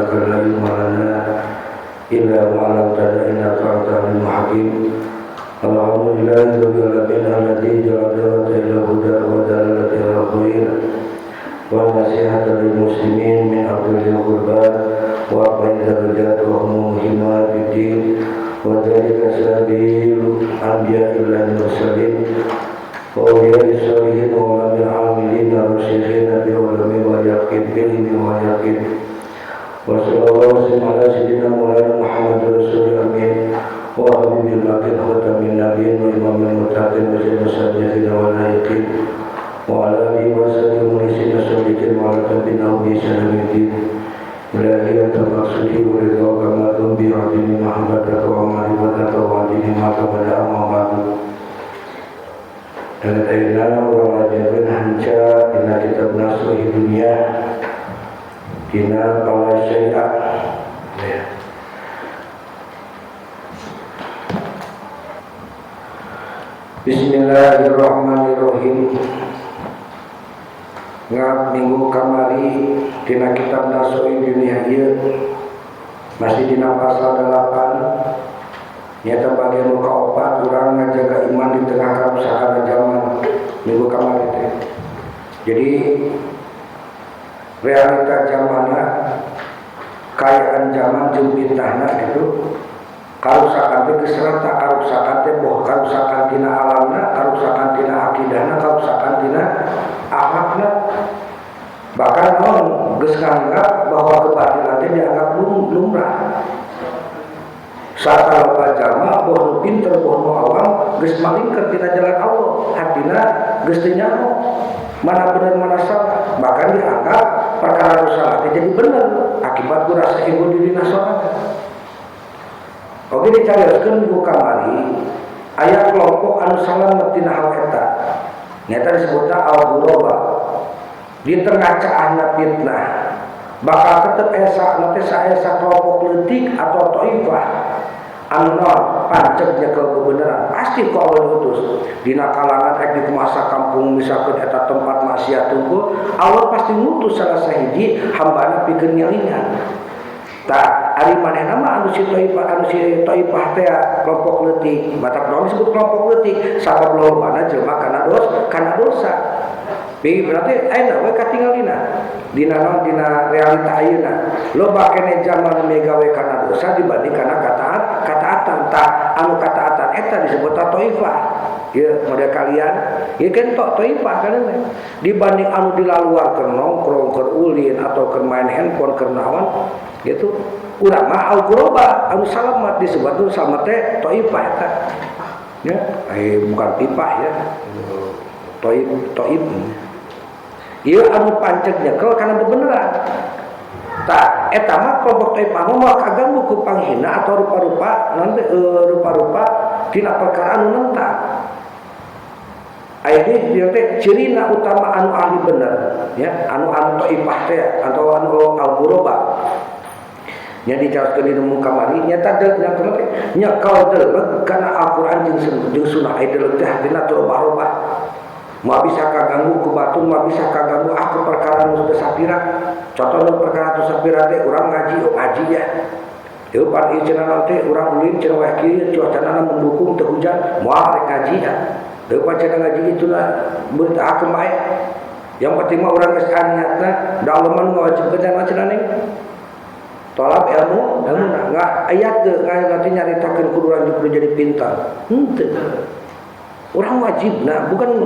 subhanaka la ilma lana illa ma 'allamtana innaka antal alimul hakim. Alhamdulillahirabbil alamin alladzi ja'ala dawata ila huda wa dalalata ila khair wa nasihata lil muslimin min abdil qurban wa qaid darajat wa muhimmat bid-din wa dzalika sabil anbiya'i wal mursalin wa awliya'i shalihin wa ulama'i amilin rasyidin bi ulami wa yaqin bil ilmi wa yaqin wa sallallahu ala sayyidina Muhammad rasulil amin wa habibil makin khatamin nabiyyin wa imamil muttaqin wa sayyidina sabiqin wa la'iqin wa ala alihi wa sahbihi mulisin sadiqin wa ala tabi'in bi sanadin ilahi at-taqsudi wa ridha kama tumbi adini mahabbata wa ma'rifata wa adini ma'kabada amamadu dan ayana wa rajabin hanca dina kitab nasuhi dunia dina kala syai'ah Bismillahirrahmanirrahim. Ngap minggu kamari dina kitab Nasuhi Dunia ieu masih dina pasal 8 nyata bagian muka 4 urang ngajaga iman di tengah karusakana zaman minggu kamari teh. Jadi realita zamanna kayaan zaman jeung fitnahna gitu. Karusakan teh geus rata, karusakan teh boh karusakan tina alamna, karusakan tina akidahna, karusakan tina akhlakna. Bahkan naon geus nganggap bahwa kebatilan teh dianggap lumrah. Sataloba jalma boh nu pinter boh nu awam geus malingkeun tina jalan Allah, hatina geus teu nyaho mana bener mana salah. Bahkan dianggap perkara dosa teh jadi bener akibat rasa ego dirina sorangan. Oke dicarioskeun minggu kamari aya kelompok anu salamet tina hal eta. Nyata disebutna al-ghuraba. Di tengah caahna fitnah bakal tetep esa teh saesa kelompok leutik atau taifah anu pancet nyekel kebenaran pasti ku Allah diutus dina kalangan di masa kampung misalkan eta tempat maksiat tunggu Allah pasti ngutus salah sahiji hambana pikeun nyalingan. Tak ari manehna mah anu si taifah teh kelompok leutik. Batak naon disebut kelompok leutik? Sabab lobana jelema kana dosa. Berarti ayeuna we katingalina. Dina realita ayeuna. Loba keneh zaman megawe kana dosa dibanding kana kataatan. Tak anu kataatan eta disebut taifah. Ieu model kalian, ieu kan taifah kan dibanding anu dilaluar keur nongkrong, keur ulin atau keur main handphone keur naon gitu. Urang mah al-ghuraba anu salamet disebut salamet teh taifah eta. Ya, bukan pipah ya. Taif. Ieu anu pancet nyekel kana bebeneran. Tak eta mah kelompok taifah mah kaganggu ku panghina atau rupa-rupa tina perkara anu nentang. Ayeuna dia teh cirina utama anu ahli bener ya, anu taifah teh atau anu al-ghuraba. Nya dicaroskeun di muka kamari nyata nyekel deuleuh kana Al-Qur'an jeung Sunnah aya deuleuh teh dina teu robah-robah. Moal bisa kaganggu ku batur, moal bisa kaganggu aku perkara nu sapira. Contohna perkara nu sapira teh urang ngaji ya. Teu pan ieu cenah teh urang ulin cenah wae kieu cuacana mendukung teu hujan, moal rek ngaji ya. Teu pan cenah ngaji ituna beurtaakeun bae. Yang penting mah urang geus niatna da Allah mah ngawajibkeun cenah ning. Tolak ilmu enggak ayat teu nanti nyaritakeun kudu lanjut jadi pintar. Henteu. Urang wajibna bukan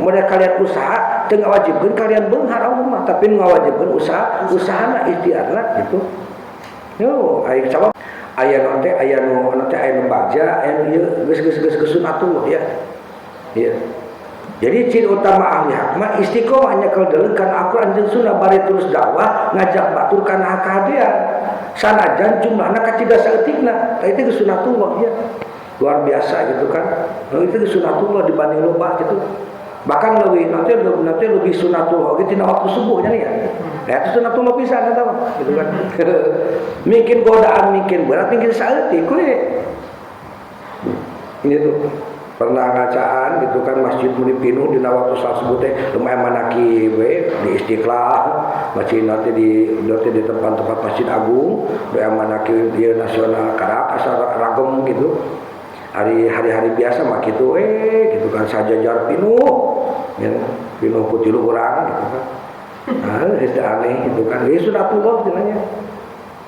model kalian usaha teu ngawajibkeun kalian beunghar Allah mah tapi ngawajibkeun usahana ikhtiarna gitu. Yo aya sabab aya nanti aya nu baja aya ieu geus sunatullah ya. Iya. Jadi ciri utama ahli hak mah istiqomah nyekel deuleuh kana Al-Qur'an jeung Sunnah bari terus dakwah ngajak batur kana kahadian. Sanajan jumlahna kacida saeutikna, tah itu geus sunnatullah ya. Luar biasa gitu kan. Nah, itu geus sunnatullah dibanding loba gitu. Bahkan nanti lebih sunnatullah gitu tina waktu subuh nya ya. Nah, itu sunnatullah pisan eta mah gitu kan. Mungkin godaan mungkin berat mungkin saeutik we. Ini tuh. pernah ngacaan gitu kan masjid muni pinuh dina waktu saat sebut teh lumayan manaki we di Istiqlal masjid nanti di tempat-tempat Masjid Agung lumayan manaki di nasional Karak asal ragem gitu hari-hari biasa mah gitu gitu kan sajajar pinuh ya pinuh putih lu urang gitu kan itu aneh gitu kan sunatullah jenanya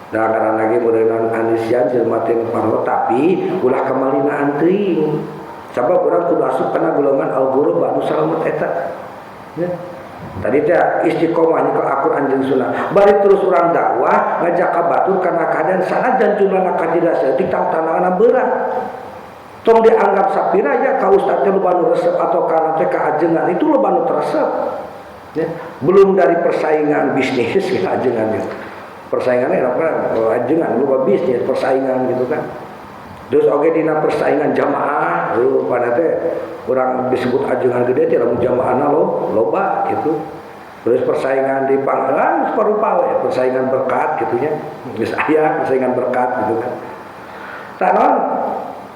da karena lagi modelan anisian jelmatin parho tapi ulah kamalina antring sabab urang kudu asup kana golongan al-ghurub anu salamet eta ya tadi teh istiqomah ke Al-Qur'an jeung Sunnah bari terus urang dakwah ngajak ka batur kana kadan sanajan cunana kadira saeutik tantangan berat tong dianggap sapira ya ka ustaz teh loba nu resep atau kana teh ka ajengan itu loba nu teresep ya belum dari persaingan bisnis ka ajengan ya persaingannya apa ajengan loba bisnis persaingan gitu kan terus oke dina persaingan jamaah pada teh orang disebut ajengan gede teh lamun jamaahna loba gitu terus persaingan di panggilan separuh ya persaingan berkat gitu ya geus aya persaingan berkat gitu kan tanon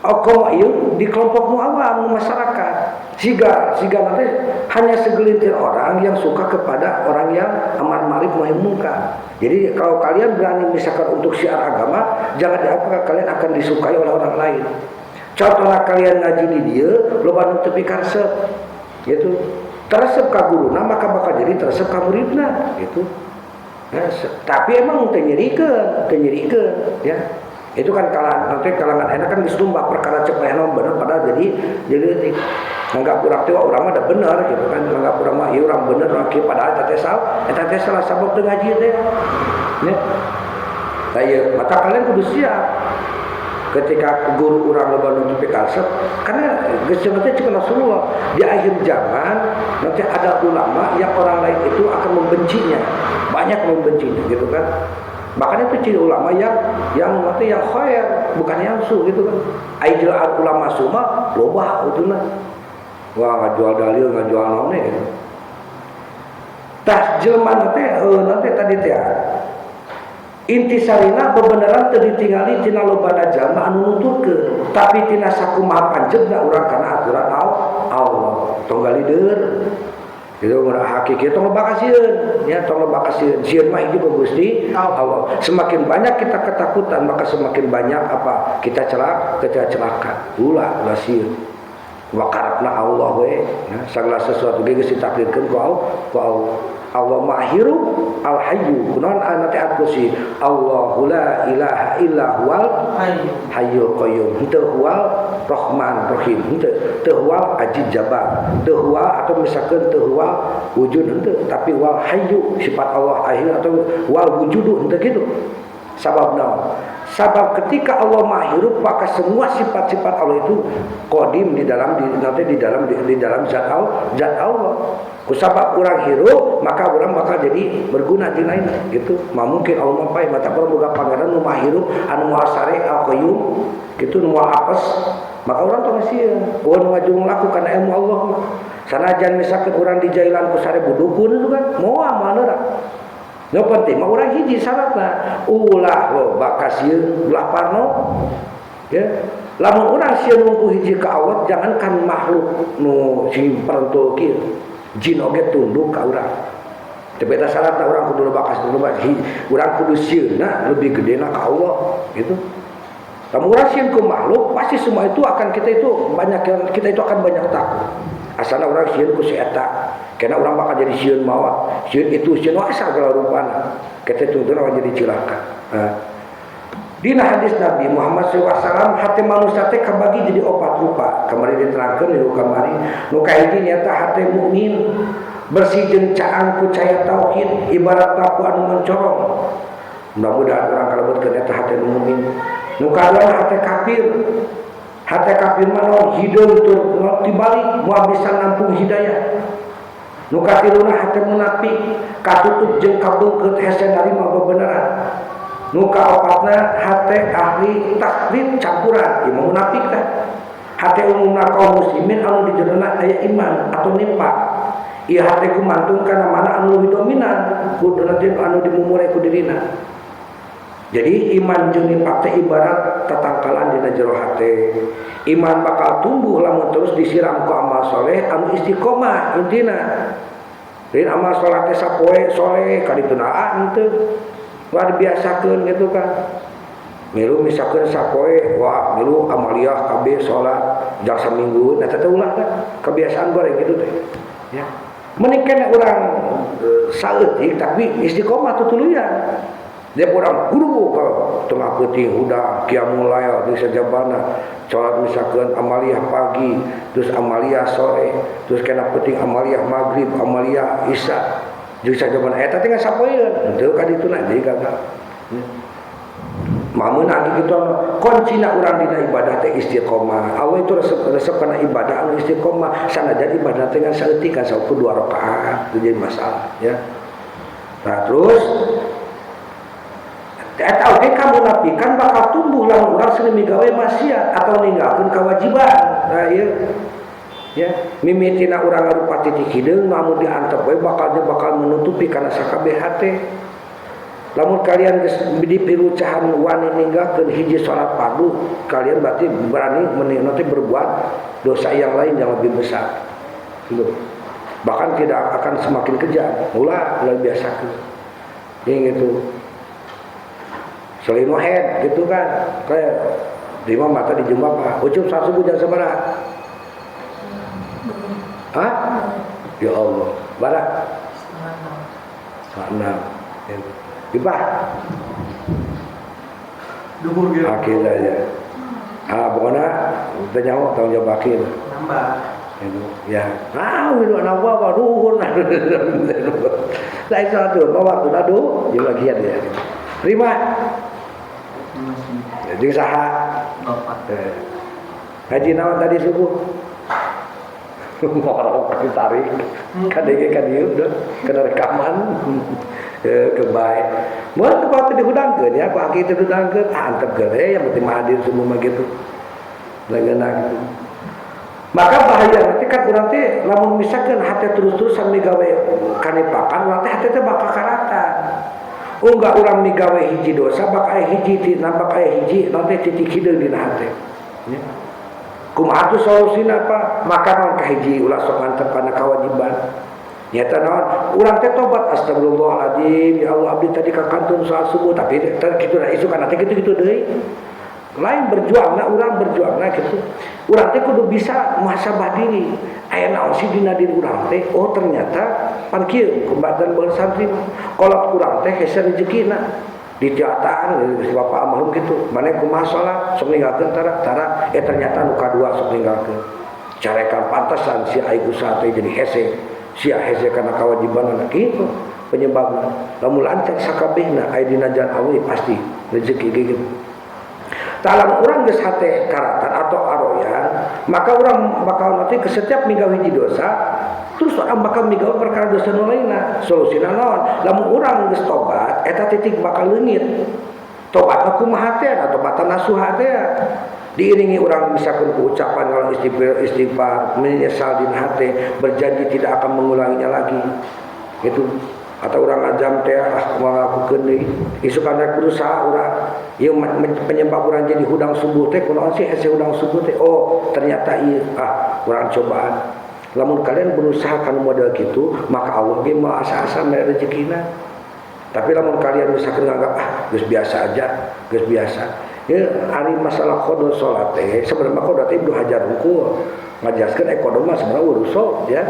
Okom ieu di kelompok awam masyarakat. Siga nanti hanya segelintir orang yang suka kepada orang yang amar ma'ruf nahi munkar. Jadi kalau kalian berani misalkan untuk syiar agama, jangan dianggap kalian akan disukai oleh orang lain. Contohnya kalian ngaji di dia, loba nu teu pikaresep. Gitu. Teresep ka guruna maka bakal jadi teresep ka muridna gitu. Ya, tapi emang teu nyerikeun ya. Itu kan nanti kalangan enak kan disumba perkara cepet bener padahal jadi nganggap urang teh urang mah da bener gitu kan nganggap urang mah ieu urang bener urang kieu padahal eta teh salah sabab teu ngaji teh ya aya mata kalian kudu siap ketika guru urang loba nu pikaresep karena geus teh cuma Rasulullah di akhir zaman nanti ada ulama yang orang lain itu akan membencinya banyak membencinya gitu kan. Makanya itu ciri ulama yang khair, bukan yang su gitu kan. Aidil ulama suma loba utuna. Wah ngajual dalil, ngajual naon gitu. Tah jelema nanti tadi teh intisarina bebeneran teu ditingali tina lobana jalma anu nuturkeun, tapi tina sakumaha panjegna urang kana aturan Allah. Tong galideur itu hakiki tong bakasieun ya tong bakasieun sieun mah hiji Gusti Allah. Semakin banyak kita ketakutan maka semakin banyak apa kita celaka ulah sieun wa karepna Allah we ya sagala sesuatu ge geus ditakdirkeun ku Allah mahiru al hayyu kunaon anu teh atkusi Allahu la ilaha illa huwal hayyul qayyum henteu huwal rahman rahim henteu huwal ajid jabar teu huwal atau misalkan teu huwal wujud henteu tapi wal hayyu sifat Allah akhir atau wal wujudu henteu kitu sabab naon sabab ketika Allah mahirup maka semua sifat-sifat Allah itu qadim di dalam zat Allah. Kusabab urang hirup maka urang bakal jadi berguna di lain gitu. Mungkin Allah mah mata urang boga pangeran nu mahirup anu moal sare al-qayyum kitu nu moal apes maka urang tong sieun nu ngajung lakukan ilmu Allah mah. Sanajan misalkan urang di jailan ku sare budukun itu kan moal maneurak. Nu penting mah urang hiji syaratna ulah loba kasieun ulah parno ya. Lamun urang sieun mungku hiji ka Allah jangankan makhluk nu sing parentul kieu jin oge tunduk ka urang. Teu beda syaratna urang kudu loba kasieun urang kudu sieunna lebih gedena ka Allah gitu. Lamun urang sieun ku makhluk pasti semua itu akan kita itu akan banyak takut. Asalna urang sieun ku si eta karena orang bakal jadi sieun mawa sieun itu sieun asa segala rupana kita tuntun akan jadi cilaka. Dina hadis Nabi Muhammad SAW hati manusia teh kabagi jadi 4 rupa kemarin diterangkeun di kamari nu kahiji nyata hati mukmin bersih jeung caang ku cahaya tauhid ibarat lampu anu mencorong mudah-mudahan urang kalebetkeun eta hati mukmin nu kadua hati kafir mah hideung tur tibalik moal bisa nampung hidayah. Nu katiluna hate munafik katutup jeung kabeungkeut hese narima bebeneran. Nu kaopatna hate ahli taklid campuran ieu munafik teh. Hate umumna kaum muslimin anu di jeurna aya iman atau nifaq. Ieu hate gumantung kana mana anu lebih dominan kudu anu dimumure ku dirina. Jadi iman jeung nifaq teh ibarat tatangkalan dina jero hate. Iman bakal tumbuh lamun terus disiram ku amal soleh anu istiqomah intina. Lain amal salat teh sapoe soleh kadituna henteu. War biasakeun gitu kan. Milu misalkeun sapoe wah milu amaliyah kabeh salat jang saminggu eta teh ulah kan kebiasaan goreng gitu teh. Ya. Mending kana urang saeutik tapi istiqomah tutuluyan. Dia orang guru kalau tengah peuting udah qiyamul lail di sajabana salat misalkan amaliyah pagi terus amaliyah sore terus kena peuting amaliyah maghrib amaliyah isya di sajabana eta teh sapoeun henteu ka dituna deui gagal. Mameunang kitu kuncina urang dina ibadah teh istiqomah. Allah itu resep kana ibadah anu istiqomah sanajan ibadah teh ngan saeutik kan saeukeut 2 rakaat itu jadi masalah ya. Nah terus eta oge kamunafikan bakal tumbuh lamun urang seueur migawe maksiat atau ninggalkeun kewajiban. Nah ieu ya mimitina urang ngarupa titik hideung namun diantep we bakal menutupi kana sakabeh hate. Lamun kalian geus dipilu cahan wani ninggalkeun hiji salat fardu, kalian berarti berani nanti berbuat dosa yang lain yang lebih besar. Gitu. Bahkan tidak akan semakin kejam. Ulah biasakeun. Yang gitu. Selain wahed gitu kan kayak di imam mata di jumlah apa ucap saat subuh jam sabaraha hah? Ya Allah barak setengah 6 gimana? duhur gitu akhir aja pokoknya kita nyawa tanggung jawab akhir nambah itu ya itu anak apa duhur lain satu waktu nadu juga giat ya terima jadi saha haji naon tadi subuh ngorok ditarik kadege kadieu udah kena rekaman kebaik mun teu kuat dihudangkeun ya ku aki teu dihudangkeun antep geure yang penting hadir semua mah gitu leungeunna gitu maka bahaya nanti kan urang teh lamun misalkeun hate terus-terusan migawe kanipakan urang teh hate teh bakal karatan. Enggak urang migawe hiji dosa bakal hiji nambah aya hiji nanti titik hideung dina hate. Ya. Kumaha atuh solusina apa? Maka naon ka hiji ulah sok mantep kana kewajiban. Nyata naon? Urang teh tobat astagfirullahaladzim ya Allah abdi tadi kakantun salat subuh tapi teh kitu na isu kana teh kitu-kitu deui. Lain berjuangna urang berjuangna gitu. Urang teh kudu bisa muhasabah diri. Aya naon sih dina diri urang teh? Oh ternyata pan kieu kebatan bae santri. Kolot urang teh hese rezekina. Dijataan geus Bapak almarhum kitu. Mane kumaha salat sok ninggalkeun tara ternyata nu kadua sok ninggalkeun. Carekan pantasan si ai usaha teh jadi hese. Sia hese kana kewajiban anak kitu penyebabna. Lamun lancar sakabehna aya dina jalan Allah pasti rezeki gitu. Dalam orang geus hate karatan atau aroyan, maka orang bakal nanti ke setiap migawe hiji dosa, terus orang bakal migawe perkara dosa nu lainna. Solusina naon? Lamun urang geus tobat, eta titik bakal leungit. Tobat kumaha teh? Tobat nasuha teh. Diiringi orang misalkan ucapan kalau istighfar, menyesal di hati, berjanji tidak akan mengulanginya lagi. Itu atau orang ajam teh ngalakukeun deui isu kana berusaha urang ieu penyebab urang jadi hudang subuh teh kunaon sih hese hudang subuh teh oh ternyata ieu urang cobaan lamun kalian berusaha kana model kitu maka Allah ge mau asa-asa mere rezekina tapi lamun kalian misalkan nganggap geus biasa aja geus biasa ya ari masalah qada salat teh sebenarnya qada teh Ibnu Hajar hukum ngajelaskeun qada mah sebenarnya urusan ya.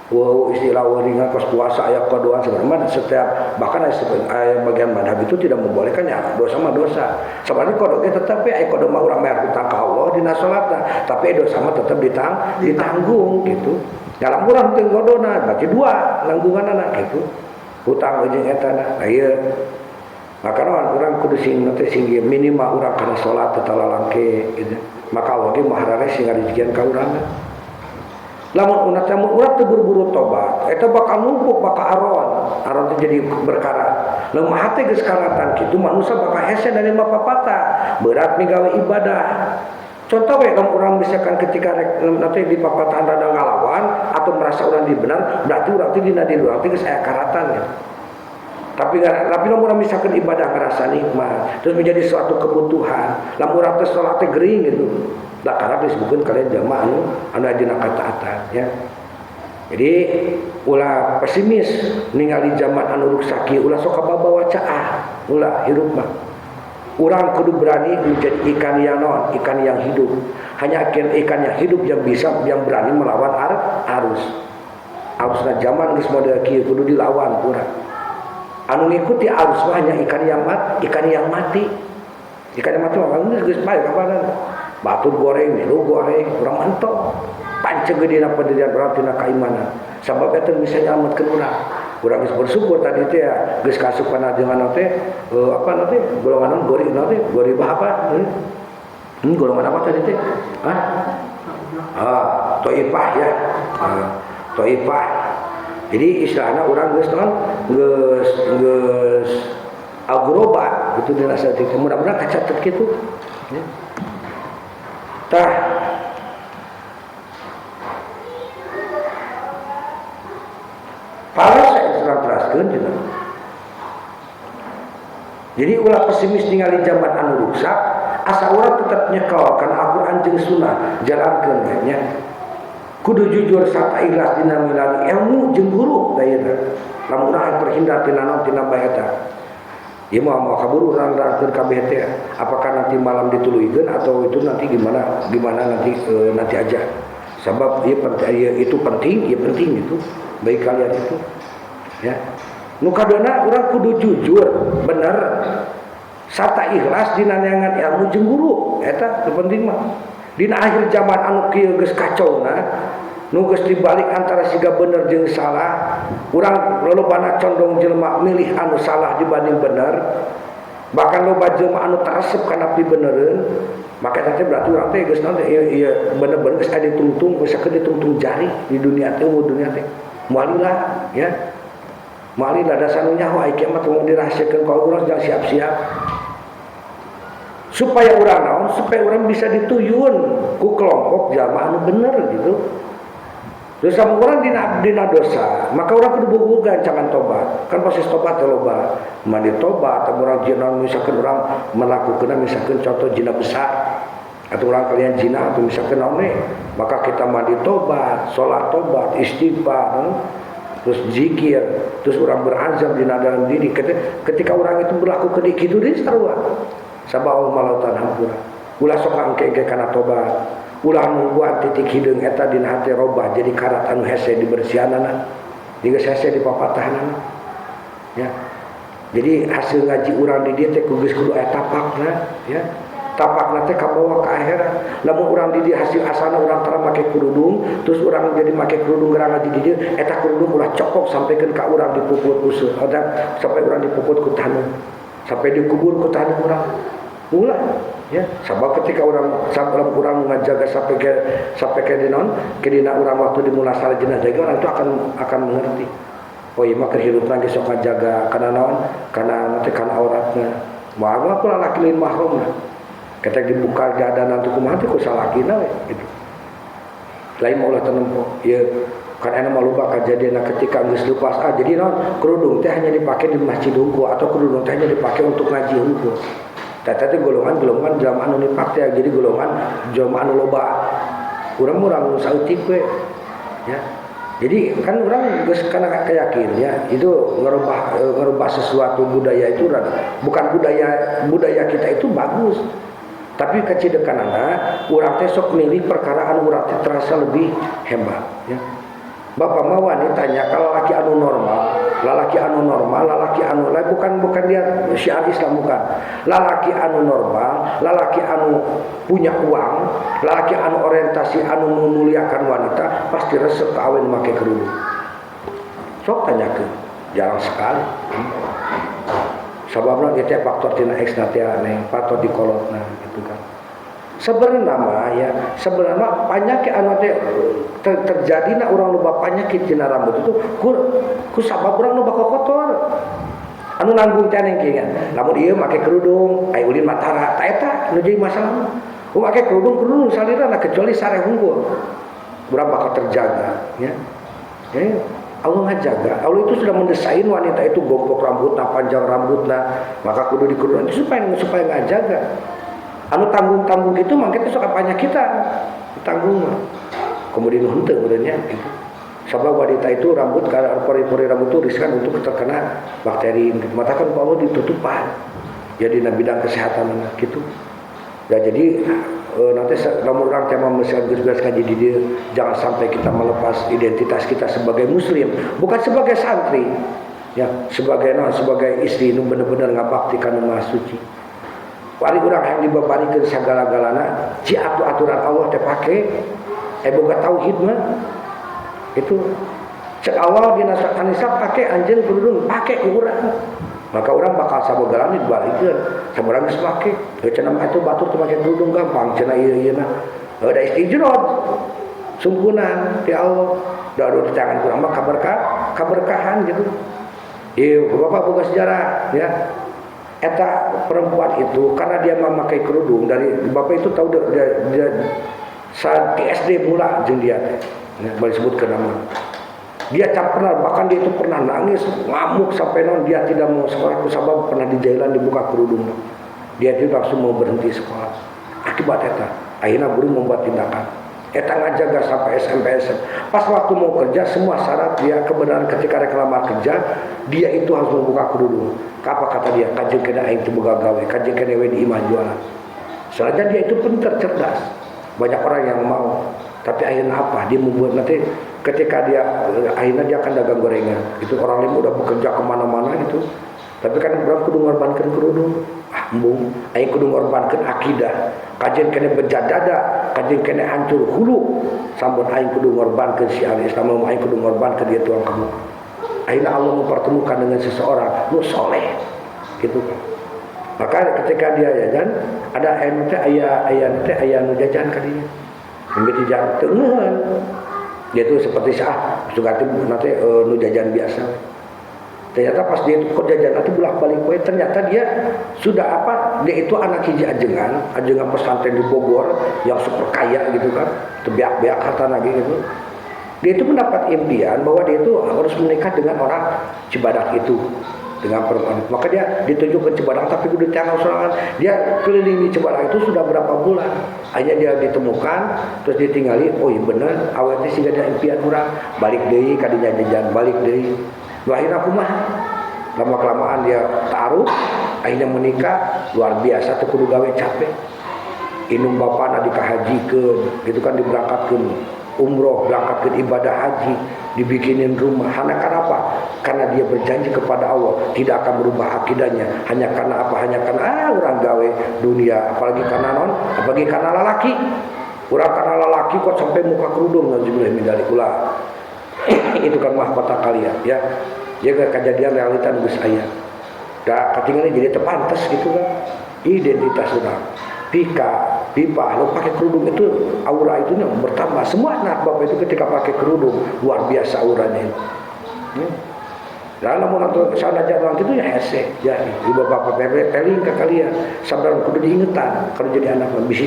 Wow istilah waringan pas puasa ayat kodoan sebenarnya setiap bahkan ayat bagian madhab itu tidak membolehkan ya dosa mah dosa sebenarnya kodoknya tetap ayat kodok mah orang bayar hutang ke Allah dina salatna tapi dosa mah tetap ditanggung gitu dalam urang teu kodona berarti dua nanggungan anak gitu hutang jeung etana aya maka urang kudu sing minimal urang kana salat tetalalangke gitu maka Allah ge maharare sing ngarejekeun ka urang lamun urat teu buru-buru tobat eta bakal numpuk bakal aron teh jadi berkarat lamun hate geus karatan kitu manusia bakal hese dari mapapata berat migawe ibadah contoh we lamun urang misalkan ketika nanti di papatan rada ngalawan atau merasa urang di benar berarti urang teh dina diri urang teh geus aya karatan ya Tapi lamun misalkan ibadah ngerasa nikmat, terus menjadi suatu kebutuhan, lamun urang teh salat teh gering gitu. Da karena disebutkeun kalian jamaah anu ajeuna kataatan ya. Jadi ulah pesimis ningali zaman anu ruksak ieu, ulah sok kabawa caah, ulah hirup mah. Urang kudu berani menjadi ikan yang non, ikan yang hidup. Hanya ikan yang hidup yang berani melawan arus. Arusna zaman geus model kieu kudu dilawan urang. Anu ngikuti arus mah hanya ikan yang mati. Ikan yang mati mah geus bae kapanan. Batur goreng, milu goreng, urang mentok. Panceg dina pendirian urang tina kaimanan. Sabab eta bisa nyelametkeun urang. Urang geus bersyukur tadi teh ya, geus kasupan ajengan teh apa nanti golongan gori nanti gori apa? Golongan apa tadi teh? Thaifah ya. Thaifah. Jadi istilahna urang geus naon? Geus agroba itu dirasa teh. Mudah-mudahan kacatet kitu. Ya. Tah Palas saya teraskeun cenah. Jadi ulah pesimis ningali zaman anu ruksak, asa urang tetep nyekel kana Al-Qur'an jeung Sunnah, jalankeun nya. Kudu jujur sarta ikhlas dina milari ilmu jeung guru dayeuna. Lamun urang terhindar tina naon tina bae eta. Ieu mah mau kaburu urang nerangkeun kabeh teh. Apakah nanti malam dituluykeun atau itu nanti gimana nanti aja. Sebab itu penting itu. Baik kalian itu ya nu kadona urang kudu jujur bener sarta ikhlas dina neangan ilmu jeung guru eta teu penting mah dina akhir zaman anu kieu geus kacauna nu geus dibalik antara siga bener jeung salah urang lolobana condong jelema milih anu salah dibanding bener bahkan loba jelema anu taresep kana pibenereun maka teh berarti urang teh geus naon ieu bener-bener geus aya ditungtung geus ditungtung jari di dunia teh mualilah ya mualilah dasar nyaho ai kiamat mau dirahasiakeun ka urang jangan siap-siap supaya urang bisa dituyun ku kelompok jamaah anu bener gitu. Terus sama urang dina dosa maka urang kudu bobogan jangan tobat kan proses tobat teh loba mandi tobat atau urang zina misalkan urang melakukeun misalkan contoh zina besar atau orang kalian zina atau misalkan naon maka kita mandi tobat, salat tobat, istighfar, terus zikir, terus orang berazam dina dalam diri ketika orang itu berlaku kedik kitu deui sarua sabab Allah malautan hampura ulah sok angke kana tobat ulah nungguan titik hideung eta dina hati robah jadi karat anu hese dibersihanana jeung hese dipapatahanana ya jadi hasil ngaji urang di dieu teh kudu aya tapakna ya tapak nanti kabawa ke akhirat lamun urang di hasil asana urang tara make kerudung terus urang jadi make kerudung gerang ngaji di dieu eta kerudung ulah cokok sampaikeun ka urang dipuput usul ada sampai urang dipuput ku taneuh sampai dikubur ku taneuh urang ulah ya sabab ketika urang sabab urang ngajaga sampai ke dinon ke dina urang waktu dimulai salat jenazah urang itu akan mengerti oh iya mah kehidupan ge sok ngajaga kana naon kana nanti kana auratna moal pula laki lain mahrum ketika dibuka dada nanti kumaha teh ku salakina we gitu. Lain maulah tenempo. Ieu kan anu mah lupa kejadian ketika geus lepas jadi naon kerudung teh hanya dipakai di masjid unggul atau kerudung teh hanya dipakai untuk ngaji unggul. Tata teh golongan jamaah anu nipak teh jadi golongan jamaah anu loba. Urang sautik we. Ya. Jadi kan orang geus kana yakin ya itu ngerubah sesuatu budaya itu bukan budaya kita itu bagus. Tapi kacidekanana urang teh sok milih perkara anu urang teh terasa lebih hebat ya. Bapak mah wanitanya kalau laki anu normal, lalaki anu bukan dia syiar Islam bukan. Lalaki anu normal, lalaki anu punya uang, lalaki anu orientasi anu memuliakan wanita pasti resep kawin make kerudung. Sok tanyakeun, jarang sekali. Sababna ieu teh faktor tina X na teh aneh, faktor di kolotna gitu kan. Sebenarnya penyakit anu teh terjadina urang loba penyakit tina rambut itu ku sabab urang loba kotor. Anu nanggung teh neng kieu kan. Lamun ieu make kerudung, ai ulin matara, ta eta nu jadi masalah. Ku make kerudung salirana kecuali sare unggul. Urang bakal terjaga ya. Ya. Allah ngajaga. Allah itu sudah mendesain wanita itu gompok rambutna, panjang rambutna, maka kudu dikurun itu supaya ngajaga. Anu tanggung-tanggung itu mangke itu suka penyakitan tanggung mah. Kemudian henteu kemudiannya gitu. Sebab wanita itu rambut karena pori-pori rambut itu riskan untuk terkena bakteri. Mata kan Allah ditutupan. Jadi bidang kesehatan gitu. Ya jadi nanti nomor orang tema beres kaji di dia, jangan sampai kita melepas identitas kita sebagai muslim, bukan sebagai santri, ya sebagai istri nu bener-bener ngabaktikan Maha Suci. Wali urang yang dibebanikeun sagala-galana, ci aturan Allah teh pake, boga tauhid mah itu cek Allah dina An-Nisa pake anjeun kerudung, pake ku urang. Maka orang bakal sabogalan dibalikeun, saborang geus make. Teu cenah atuh batur teu make kerudung gampang cenah ieu na. Da istijrod. Sungkunan ti Allah. Da adu tangan kurang mah kaberkahan gitu. Ieu Bapak boga sejarah ya. Eta perempuan itu karena dia memakai kerudung dari Bapak itu tahu dia saat di SD mula jeung dia. Ya, boleh sebutkeun nama. Dia pernah, bahkan dia itu pernah nangis, ngamuk sampai dia tidak mau sekolah kusabab pernah di jalan dibuka kerudung. Dia itu langsung mau berhenti sekolah. Akibat eta, akhirnya guru membuat tindakan. Eta ngajaga sampai SMP. Pas waktu mau kerja semua syarat dia kebenaran ketika reklamar kerja, dia itu harus membuka kerudung. Apa kata dia? Kajeng kena aing teu boga gawe, kajeng kena we di imah jualan. Soalnya dia itu pintar cerdas. Banyak orang yang mau. Tapi akhirnya apa? Dia membuat nanti ketika dia akhirnya dia akan dagang gorengan. Itu orang lain udah bekerja kemana-mana gitu. Tapi kan orang kudu ngorbankan kerudung. Embung, aing kudu ngorbankan akidah. Kajian kena bejadada, kajian kena hancur hulu. Sampun aing kudu ngorbankan syiar Islam, aing kudu ngorbankan dia tuang kamu. Akhirnya Allah mempertemukan dengan seseorang lu soleh, gitu kan. Maka ketika dia jajan, ada ayah nu jajan ka dia. Membeli jajan teueuhan. Dia itu seperti suka nanti nu jajan biasa. Ternyata pas dia itu jajan nanti bolak-balik we, ternyata dia sudah dia itu anak hiji ajengan pesantren di Bogor yang super kaya gitu kan. Itu beak-beak harta lagi gitu. Dia itu mendapat impian bahwa dia itu harus menikah dengan orang Cibadak itu, dengan perempuan. Maka dia ditunjuk ke Cibadak, tapi di tengah sorangan dia keliling di Cibadak itu sudah berapa bulan. Akhirnya dia ditemukan, terus ditinggali. Oh iya bener, awalnya sih ada impian orang balik deui kadinya jajan, balik deui. Akhirnya kumaha? Lama-kelamaan dia taruh, akhirnya menikah, luar biasa teu kudu gawe capek. Inung bapana dikahajikeun, gitu kan diberangkatkeun umroh, berangkat ke ibadah haji, dibikinin rumah. Hanya karena apa? Karena dia berjanji kepada Allah tidak akan berubah akidahnya. Hanya karena apa? Hanya karena orang gawe dunia. Apalagi karena apalagi karena lelaki. Orang karena lelaki kok sampai muka kerudung najubillah min dzalikula. Itu kan mahkota kalian ya. Jaga kejadian realita geus aya. Da katingali jadi tepantes gitu kan. Identitas orang. Pipa, lo pakai kerudung itu aura itunya bertambah. Semua anak bapak itu ketika pakai kerudung luar biasa auranya itu. Lalu namun atau sana jalan itu ya hese, jadi bapak peling ke kalian sampai kudu diingetan kalau jadi anak bisa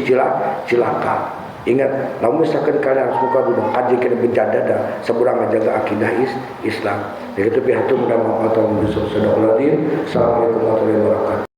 cilaka. Ingat, namun misalkan kalian harus buka dulu kaji kena benjadada seberang menjaga akidah Islam. Begitu pihak itu mudah-mudahan Allah. Assalamualaikum warahmatullahi wabarakatuh.